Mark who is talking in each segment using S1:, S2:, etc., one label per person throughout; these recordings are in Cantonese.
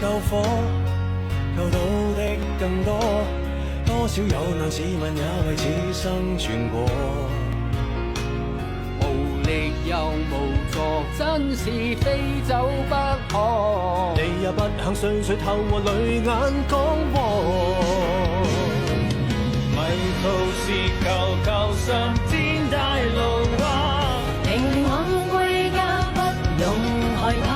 S1: 救火，救到的更多，多少有難自問也為此生存過。
S2: 無力又無助，真是非走不可。
S1: 你也不肯碎碎透我淚眼講和。迷途時求求上天帶路啊！
S3: 平平安安歸家，不用害怕。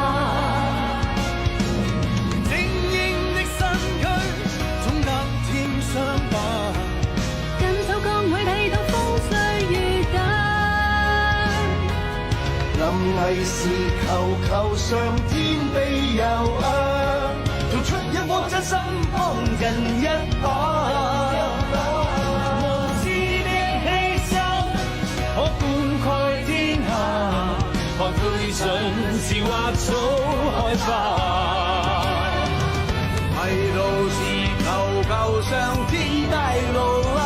S1: 精英的身軀總得添傷疤。
S3: 緊守崗位睇到風吹雨打。
S1: 臨危時求求上天庇佑啊！做出一顆真心幫人一把。無知的犧牲可灌溉天下，看灰燼是或早開花。迷路時求求上天帶路啊！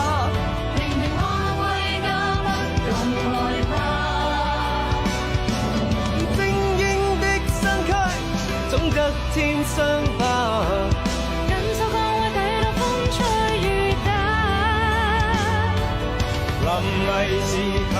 S3: 平平安安歸家，不用害怕。
S1: 精英的身軀總得添傷疤。
S3: 緊守崗位睇到風吹雨打。
S1: 臨危時求